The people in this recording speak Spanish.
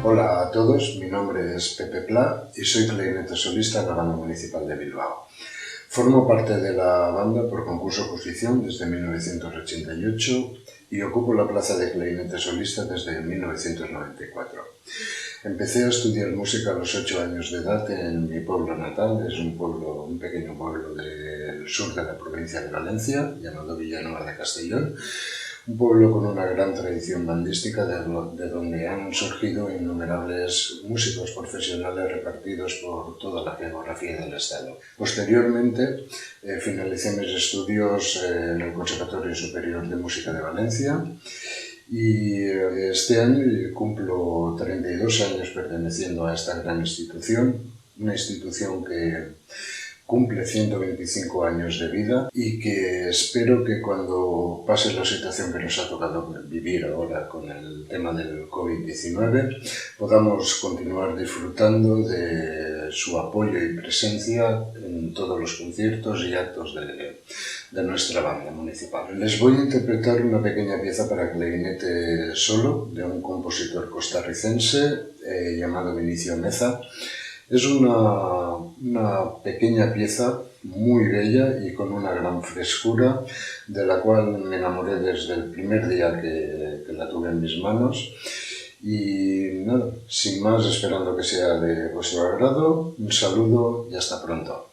Hola a todos, mi nombre es Pepe Pla y soy clarinete solista en la Banda Municipal de Bilbao. Formo parte de la banda por concurso-oposición desde 1988 y ocupo la plaza de clarinete solista desde 1994. Empecé a estudiar música a los 8 años de edad en mi pueblo natal. Es un pequeño pueblo del sur de la provincia de Valencia, llamado Villanueva de Castellón. Un pueblo con una gran tradición bandística de donde han surgido innumerables músicos profesionales repartidos por toda la geografía del estado. Posteriormente finalicé mis estudios en el Conservatorio Superior de Música de Valencia y este año cumplo 32 años perteneciendo a esta gran institución, una institución que cumple 125 años de vida y que espero que cuando pase la situación que nos ha tocado vivir ahora con el tema del COVID-19 podamos continuar disfrutando de su apoyo y presencia en todos los conciertos y actos de nuestra banda municipal. Les voy a interpretar una pequeña pieza para clarinete solo de un compositor costarricense llamado Vinicio Meza. Es una pequeña pieza muy bella y con una gran frescura, de la cual me enamoré desde el primer día que la tuve en mis manos. Y nada, sin más, esperando que sea de vuestro agrado, un saludo y hasta pronto.